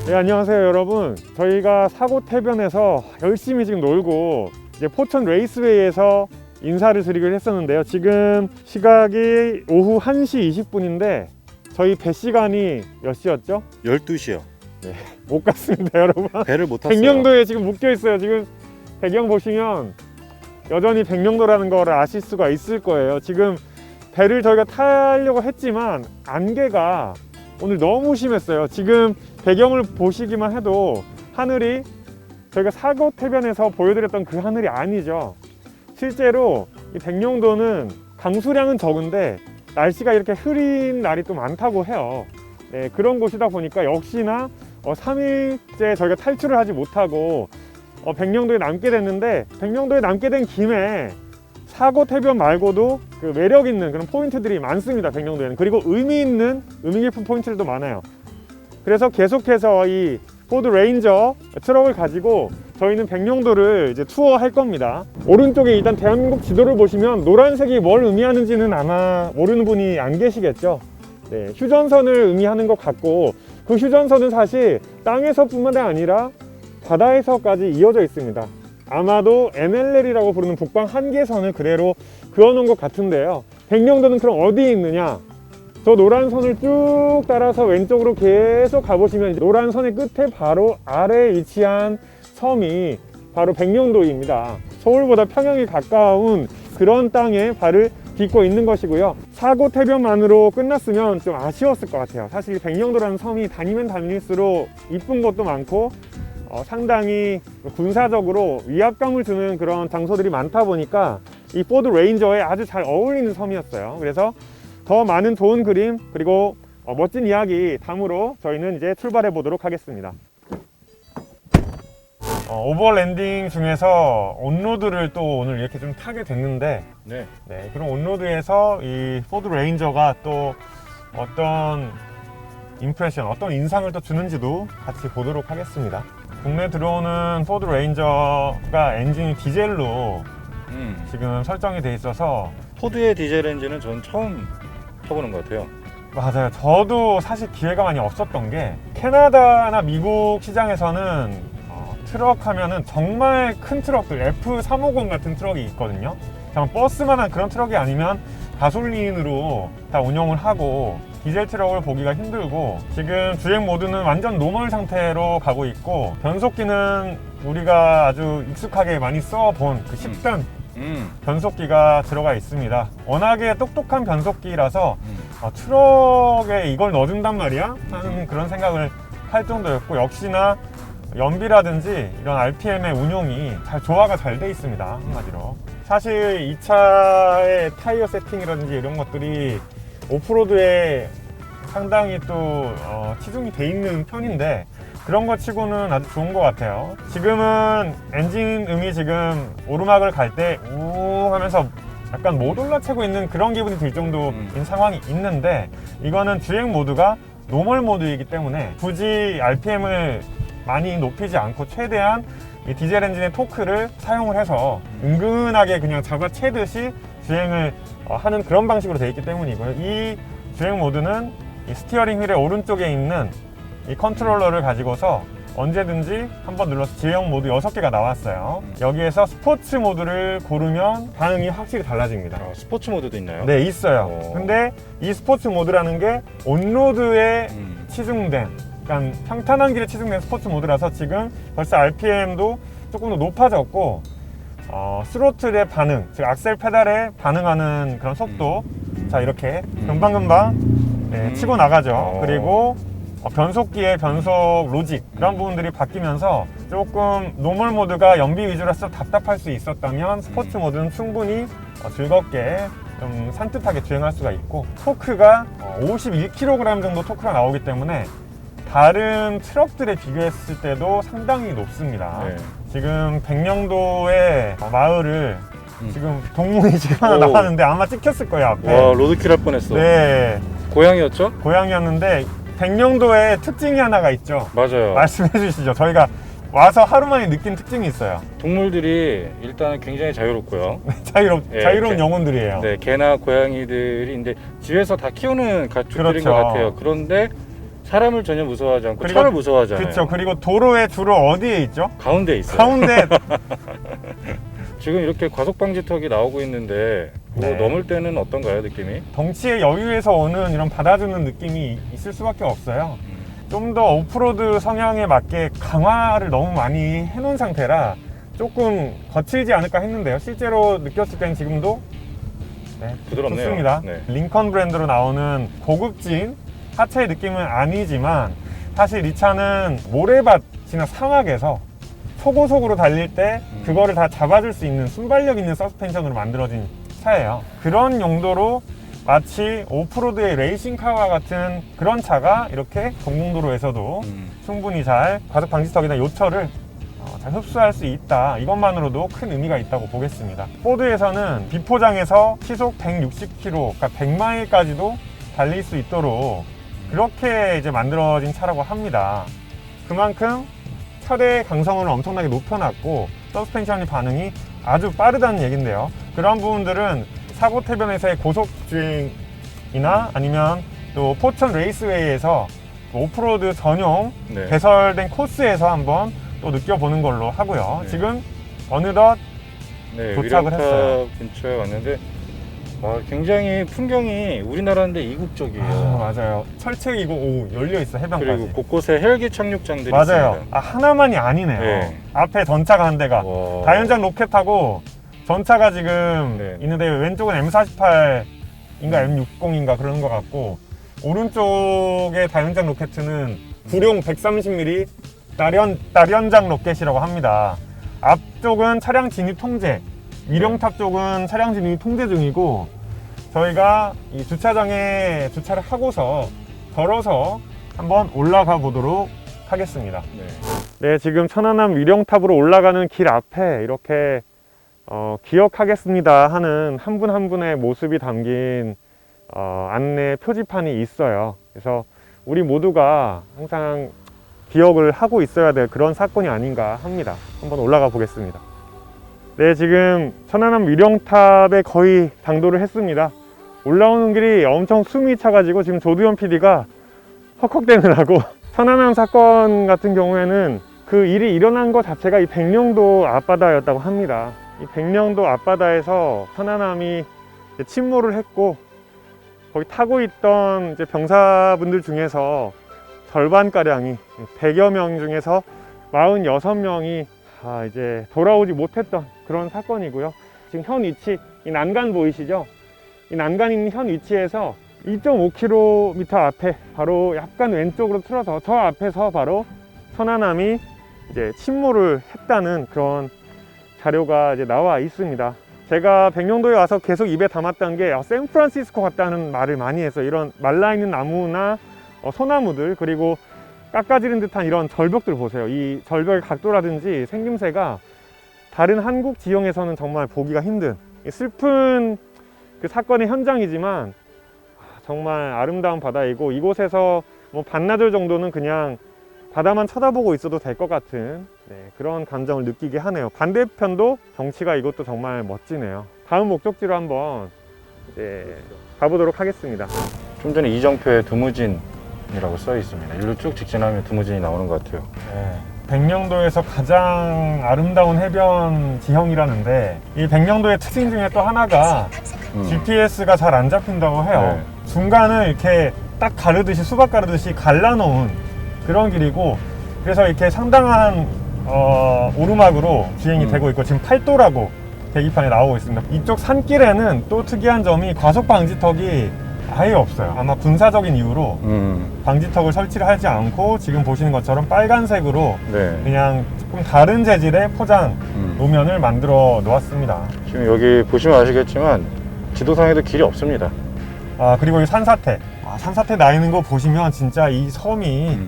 네, 안녕하세요 여러분. 저희가 사고태변에서 열심히 지금 놀고 이제 포천 레이스웨이에서 인사를 드리기로 했었는데요. 지금 시각이 오후 1시 20분인데 저희 배 시간이 몇 시였죠? 12시요. 네, 못 갔습니다 여러분. 배를 못 탔어요. 백령도에 지금 묶여 있어요. 지금 배경 보시면 여전히 백령도라는 걸 아실 수가 있을 거예요. 지금 배를 저희가 타려고 했지만 안개가 오늘 너무 심했어요. 지금 배경을 보시기만 해도 하늘이 저희가 사고태변에서 보여드렸던 그 하늘이 아니죠. 실제로 이 백령도는 강수량은 적은데 날씨가 이렇게 흐린 날이 또 많다고 해요. 네, 그런 곳이다 보니까 역시나 3일째 저희가 탈출을 하지 못하고 백령도에 남게 됐는데, 백령도에 남게 된 김에 사고태변 말고도 그 매력 있는 그런 포인트들이 많습니다. 백령도에는. 그리고 의미 깊은 포인트들도 많아요. 그래서 계속해서 이 포드 레인저 트럭을 가지고 저희는 백령도를 이제 투어할 겁니다. 오른쪽에 일단 대한민국 지도를 보시면 노란색이 뭘 의미하는지는 아마 모르는 분이 안 계시겠죠. 네, 휴전선을 의미하는 것 같고, 그 휴전선은 사실 땅에서뿐만 아니라 바다에서까지 이어져 있습니다. 아마도 NLL이라고 부르는 북방 한계선을 그대로 그어놓은 것 같은데요. 백령도는 그럼 어디에 있느냐? 저 노란 선을 쭉 따라서 왼쪽으로 계속 가보시면 노란 선의 끝에 바로 아래에 위치한 섬이 바로 백령도입니다. 서울보다 평양이 가까운 그런 땅에 발을 딛고 있는 것이고요. 사고태변만으로 끝났으면 좀 아쉬웠을 것 같아요. 사실 백령도라는 섬이 다니면 다닐수록 이쁜 곳도 많고 상당히 군사적으로 위압감을 주는 그런 장소들이 많다 보니까 이 포드 레인저에 아주 잘 어울리는 섬이었어요. 그래서 더 많은 좋은 그림 그리고 멋진 이야기 담으로 저희는 이제 출발해 보도록 하겠습니다. 오버랜딩 중에서 온로드를 또 오늘 이렇게 좀 타게 됐는데, 네, 그럼 온로드에서 이 포드 레인저가 또 어떤 임프레션, 어떤 인상을 또 주는지도 같이 보도록 하겠습니다. 국내 들어오는 포드 레인저가 엔진이 디젤로 지금 설정이 돼 있어서, 포드의 디젤 엔진은 전 처음 타보는 것 같아요. 맞아요. 저도 사실 기회가 많이 없었던 게, 캐나다나 미국 시장에서는 트럭 하면은 정말 큰 트럭들, F350 같은 트럭이 있거든요. 그냥 버스만한 그런 트럭이 아니면 가솔린으로 다 운영을 하고 디젤 트럭을 보기가 힘들고, 지금 주행 모드는 완전 노멀 상태로 가고 있고, 변속기는 우리가 아주 익숙하게 많이 써본 그 10단 변속기가 들어가 있습니다. 워낙에 똑똑한 변속기라서 트럭에 이걸 넣어준단 말이야? 하는 그런 생각을 할 정도였고, 역시나 연비라든지 이런 RPM의 운용이 조화가 잘 돼 있습니다. 한마디로. 사실 이 차의 타이어 세팅이라든지 이런 것들이 오프로드에 상당히 또 치중이 돼 있는 편인데, 그런 것 치고는 아주 좋은 것 같아요. 지금은 엔진 음이 지금 오르막을 갈 때 우 하면서 약간 못 올라채고 있는 그런 기분이 들 정도인 상황이 있는데, 이거는 주행 모드가 노멀 모드이기 때문에 굳이 RPM을 많이 높이지 않고 최대한 이 디젤 엔진의 토크를 사용을 해서 은근하게 그냥 잡아채듯이 주행을 하는 그런 방식으로 되어 있기 때문이고요. 이 주행 모드는 이 스티어링 휠의 오른쪽에 있는 이 컨트롤러를 가지고서 언제든지 한번 눌러서 지형 모드 6개가 나왔어요. 여기에서 스포츠 모드를 고르면 반응이 확실히 달라집니다. 스포츠 모드도 있나요? 네, 있어요. 근데 이 스포츠 모드라는 게 온로드에 치중된, 그러니까 평탄한 길에 치중된 스포츠 모드라서 지금 벌써 RPM도 조금 더 높아졌고, 스로틀의 반응, 즉 악셀 페달에 반응하는 그런 속도, 자 이렇게 금방금방 치고 나가죠. 그리고 변속기의 변속 로직, 그런 부분들이 바뀌면서 조금 노멀 모드가 연비 위주라서 답답할 수 있었다면 스포츠 모드는 충분히 즐겁게 좀 산뜻하게 주행할 수가 있고, 토크가 51kg 정도 토크가 나오기 때문에 다른 트럭들에 비교했을 때도 상당히 높습니다. 네. 지금 백령도의 마을을 지금 동물이 지금 하나 나왔는데 아마 찍혔을 거예요, 앞에. 와, 로드킬 할 뻔했어. 네. 고양이였죠? 고양이였는데, 백령도에 특징이 하나가 있죠. 맞아요. 말씀해 주시죠. 저희가 와서 하루 만에 느낀 특징이 있어요. 동물들이 일단은 굉장히 자유롭고요. 자유로운 영혼들이에요. 네, 개나 고양이들이 근데 집에서 다 키우는 가축들인 그렇죠. 것 같아요. 그런데 사람을 전혀 무서워하지 않고 그리고- 차를 무서워하잖아요. 그렇죠. 그리고 도로에 주로 어디에 있죠? 가운데 있어요. 가운데. 지금 이렇게 과속 방지턱이 나오고 있는데 뭐 네. 넘을 때는 어떤가요, 느낌이? 덩치의 여유에서 오는 이런 받아주는 느낌이 있을 수밖에 없어요. 좀 더 오프로드 성향에 맞게 강화를 너무 많이 해놓은 상태라 조금 거칠지 않을까 했는데요. 실제로 느꼈을 땐 지금도 네, 부드럽네요. 좋습니다. 네. 링컨 브랜드로 나오는 고급진 하체의 느낌은 아니지만 사실 이 차는 모래밭이나 사막에서 초고속으로 달릴 때 그거를 다 잡아줄 수 있는 순발력 있는 서스펜션으로 만들어진 차예요. 그런 용도로 마치 오프로드의 레이싱카와 같은 그런 차가 이렇게 공공도로에서도 충분히 잘 과속 방지턱이나 요철을 잘 흡수할 수 있다. 이것만으로도 큰 의미가 있다고 보겠습니다. 포드에서는 비포장에서 시속 160km, 그러니까 100마일까지도 달릴 수 있도록 그렇게 이제 만들어진 차라고 합니다. 그만큼 차대의 강성을 엄청나게 높여놨고 서스펜션의 반응이 아주 빠르다는 얘긴데요. 그런 부분들은 사고태변에서의 고속주행이나 아니면 또 포천 레이스웨이에서 오프로드 전용 네. 개설된 코스에서 한번 또 느껴보는 걸로 하고요. 네. 지금 어느덧 네, 도착을 위령탑 했어요. 근처에 왔는데 굉장히 풍경이 우리나라인데 이국적이에요. 맞아요. 철책이고 오, 열려있어 해변까지. 그리고 곳곳에 헬기 착륙장들이 맞아요. 있습니다. 하나만이 아니네요. 네. 앞에 전차가 한 대가 와. 다연장 로켓하고 전차가 지금 네. 있는데 왼쪽은 M48인가 M60인가 그런 것 같고 오른쪽의 다연장 로켓은 구룡 130mm 다련장 로켓이라고 합니다. 앞쪽은 차량 진입 통제, 위령탑 쪽은 차량 진입 통제 중이고 저희가 이 주차장에 주차를 하고서 걸어서 한번 올라가 보도록 하겠습니다. 네, 지금 천안함 위령탑으로 올라가는 길 앞에 이렇게 기억하겠습니다 하는 한 분 한 분의 모습이 담긴 안내 표지판이 있어요. 그래서 우리 모두가 항상 기억을 하고 있어야 될 그런 사건이 아닌가 합니다. 한번 올라가 보겠습니다. 네, 지금 천안함 위령탑에 거의 당도를 했습니다. 올라오는 길이 엄청 숨이 차가지고 지금 조두현 PD가 헉헉대느라고 천안함 사건 같은 경우에는 그 일이 일어난 것 자체가 이 백령도 앞바다였다고 합니다. 이 백령도 앞바다에서 천안함이 침몰을 했고 거기 타고 있던 이제 병사분들 중에서 절반가량이 100여 명 중에서 46명이 이제 돌아오지 못했던 그런 사건이고요. 지금 현 위치, 이 난간 보이시죠? 이 난간 있는 현 위치에서 2.5km 앞에 바로 약간 왼쪽으로 틀어서 저 앞에서 바로 천안함이 이제 침몰을 했다는 그런 자료가 이제 나와 있습니다. 제가 백령도에 와서 계속 입에 담았던 게 샌프란시스코 같다는 말을 많이 해서 이런 말라있는 나무나 소나무들 그리고 깎아지른 듯한 이런 절벽들 보세요. 이 절벽의 각도라든지 생김새가 다른 한국 지형에서는 정말 보기가 힘든 슬픈 그 사건의 현장이지만 정말 아름다운 바다이고 이곳에서 뭐 반나절 정도는 그냥 바다만 쳐다보고 있어도 될 것 같은 그런 감정을 느끼게 하네요. 반대편도 경치가 이것도 정말 멋지네요. 다음 목적지로 한번 가보도록 하겠습니다. 좀 전에 이정표에 두무진이라고 써 있습니다. 일로 쭉 직진하면 두무진이 나오는 것 같아요. 백령도에서 가장 아름다운 해변 지형이라는데 이 백령도의 특징 중에 또 하나가 GPS가 잘 안 잡힌다고 해요. 중간을 이렇게 딱 가르듯이 수박 가르듯이 갈라놓은 그런 길이고 그래서 이렇게 상당한 오르막으로 주행이 되고 있고 지금 8도라고 계기판에 나오고 있습니다. 이쪽 산길에는 또 특이한 점이 과속 방지턱이 아예 없어요. 아마 군사적인 이유로 방지턱을 설치를 하지 않고 지금 보시는 것처럼 빨간색으로 그냥 조금 다른 재질의 포장 노면을 만들어 놓았습니다. 지금 여기 보시면 아시겠지만 지도상에도 길이 없습니다. 그리고 이 산사태 산사태 나 있는 거 보시면 진짜 이 섬이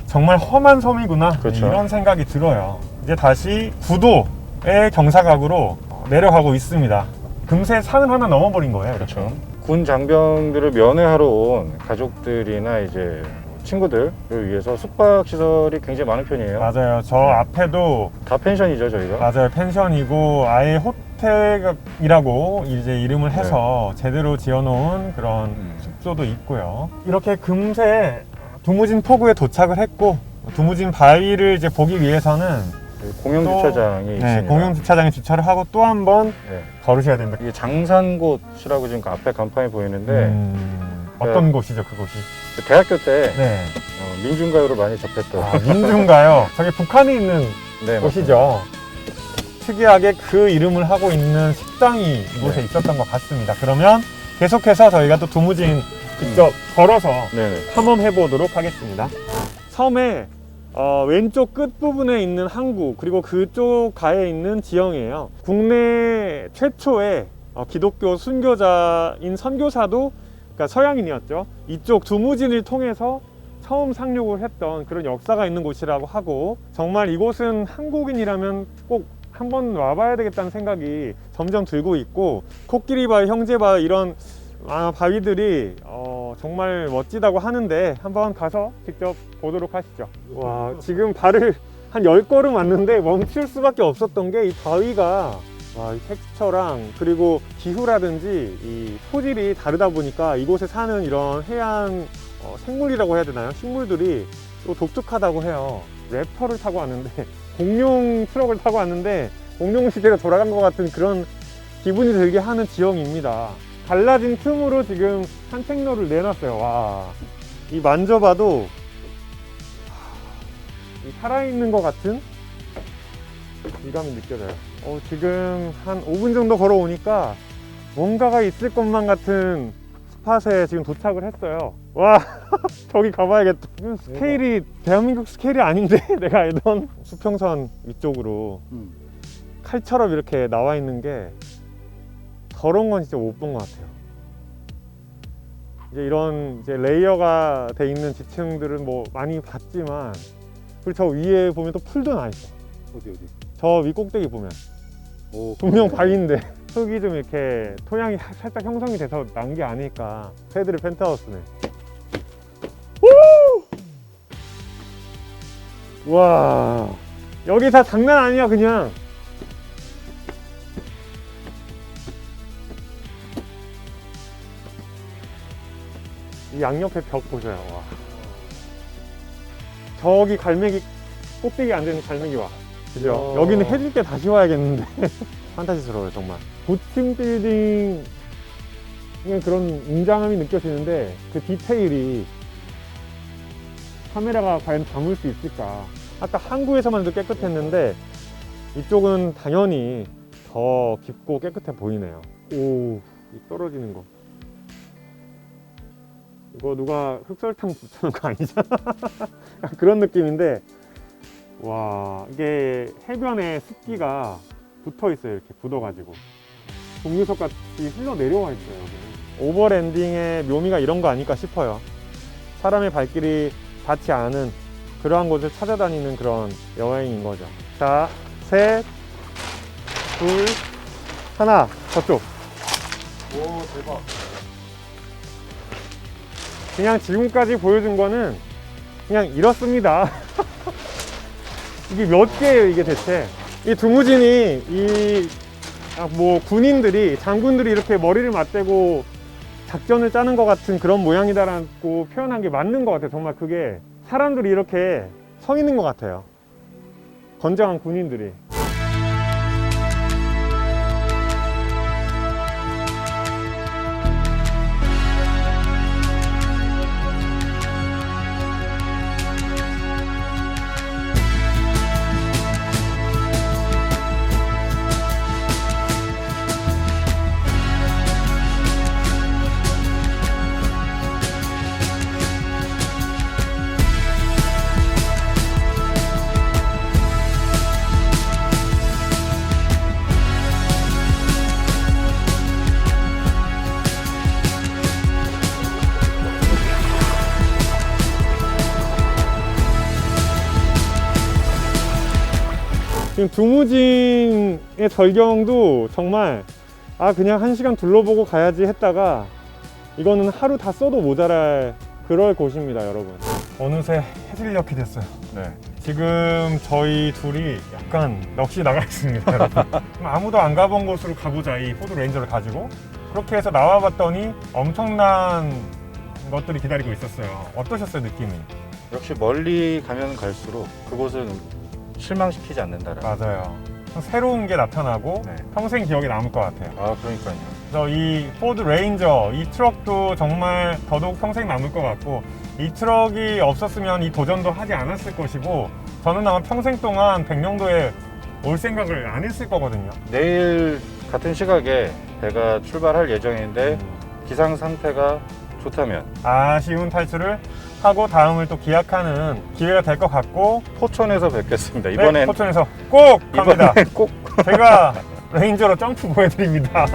정말 험한 섬이구나 그렇죠. 이런 생각이 들어요. 이제 다시 구도의 경사각으로 내려가고 있습니다. 금세 산을 하나 넘어버린 거예요. 그렇죠. 군 장병들을 면회하러 온 가족들이나 이제 친구들을 위해서 숙박 시설이 굉장히 많은 편이에요. 맞아요. 저 앞에도 다 펜션이죠, 저희가. 맞아요. 펜션이고 아예 호텔이라고 이제 이름을 해서 제대로 지어놓은 그런 숙소도 있고요. 이렇게 금세 두무진 포구에 도착을 했고 두무진 바위를 이제 보기 위해서는 공영 주차장이 있습니다. 공영 주차장에 주차를 하고 또 한 번 네. 걸으셔야 됩니다. 이게 장산곳이라고 지금 앞에 간판이 보이는데 어떤 곳이죠, 그곳이? 대학교 때 네. 민중가요를 많이 접했던 민중가요. 저기 북한에 있는 네, 곳이죠. 특이하게 그 이름을 하고 있는 식당이 이곳에 있었던 것 같습니다. 그러면 계속해서 저희가 또 두무진 직접 걸어서 네네. 탐험해 보도록 하겠습니다. 섬의 왼쪽 끝부분에 있는 항구 그리고 그쪽 가에 있는 지형이에요. 국내 최초의 기독교 순교자인 선교사도 그러니까 서양인이었죠. 이쪽 두무진을 통해서 처음 상륙을 했던 그런 역사가 있는 곳이라고 하고 정말 이곳은 한국인이라면 꼭 한번 와봐야 되겠다는 생각이 점점 들고 있고 코끼리바위, 형제바위 이런 바위들이 정말 멋지다고 하는데 한번 가서 직접 보도록 하시죠. 와, 지금 발을 한 10걸음 왔는데 멈출 수밖에 없었던 게 이 바위가 이 텍스처랑 그리고 기후라든지 이 토질이 다르다 보니까 이곳에 사는 이런 해안 생물이라고 해야 되나요? 식물들이 또 독특하다고 해요. 랩터를 타고 왔는데 공룡 트럭을 타고 왔는데 공룡 시대로 돌아간 것 같은 그런 기분이 들게 하는 지형입니다. 갈라진 틈으로 지금 산책로를 내놨어요. 와, 이 만져봐도 살아있는 것 같은 이감이 느껴져요. 지금 한 5분 정도 걸어오니까 뭔가가 있을 것만 같은 스팟에 지금 도착을 했어요. 와, 저기 가봐야겠다. 스케일이 대한민국 스케일이 아닌데 내가 알던 수평선 위쪽으로 칼처럼 이렇게 나와 있는 게 저런 건 진짜 못 본 것 같아요. 이제 이런 이제 레이어가 돼 있는 지층들은 뭐 많이 봤지만 그리고 저 위에 보면 또 풀도 나 있어. 어디? 저 위 꼭대기 보면 분명 바위인데 흙이 좀 이렇게 토양이 살짝 형성이 돼서 난 게 아닐까. 새들의 펜트하우스네. 우! 와, 여기 다 장난 아니야 그냥. 이 양옆에 벽 보세요. 와. 저기 갈매기 꼭대기 앉아있는 갈매기 와. 그죠? 여기는 해질 때 다시 와야겠는데. 판타지스러워요 정말. 고층 빌딩의 그런 웅장함이 느껴지는데 그 디테일이 카메라가 과연 담을 수 있을까. 아까 항구에서만 해도 깨끗했는데 이쪽은 당연히 더 깊고 깨끗해 보이네요. 오, 이 떨어지는 거 이거 누가 흑설탕 붙여놓은 거 아니잖아. 그런 느낌인데 와, 이게 해변에 습기가 붙어 있어요. 이렇게 굳어가지고 공유석 같이 흘러 내려와 있어요. 여기는. 오버랜딩의 묘미가 이런 거 아닐까 싶어요. 사람의 발길이 닿지 않은 그러한 곳을 찾아다니는 그런 여행인 거죠. 자, 셋, 둘, 하나, 저쪽. 오, 대박. 그냥 지금까지 보여준 거는 그냥 이렇습니다. 이게 몇 개예요, 이게 대체? 이 두무진이 뭐 군인들이 장군들이 이렇게 머리를 맞대고 작전을 짜는 것 같은 그런 모양이다라고 표현한 게 맞는 것 같아요. 정말 그게 사람들이 이렇게 서 있는 것 같아요. 건장한 군인들이. 지금 두무진의 절경도 정말 그냥 1시간 둘러보고 가야지 했다가 이거는 하루 다 써도 모자랄 그럴 곳입니다, 여러분. 어느새 해질 이렇게 됐어요. 네. 지금 저희 둘이 약간 넋이 나가 있습니다, 여러분. 아무도 안 가본 곳으로 가보자, 이 포드 레인저를 가지고. 그렇게 해서 나와봤더니 엄청난 것들이 기다리고 있었어요. 어떠셨어요, 느낌이? 역시 멀리 가면 갈수록 그곳은 실망시키지 않는다라는. 맞아요. 새로운 게 나타나고 네. 평생 기억에 남을 것 같아요. 아, 그러니까요. 그래서 이 포드 레인저, 이 트럭도 정말 더더욱 평생 남을 것 같고, 이 트럭이 없었으면 이 도전도 하지 않았을 것이고, 저는 아마 평생 동안 백령도에 올 생각을 안 했을 거거든요. 내일 같은 시각에 배가 출발할 예정인데 기상 상태가 좋다면 아쉬운 탈출을 하고 다음을 또 기약하는 기회가 될 것 같고, 포천에서 뵙겠습니다. 네, 이번엔 포천에서 꼭 갑니다. 이번엔 꼭 제가 레인저로 점프 보여드립니다.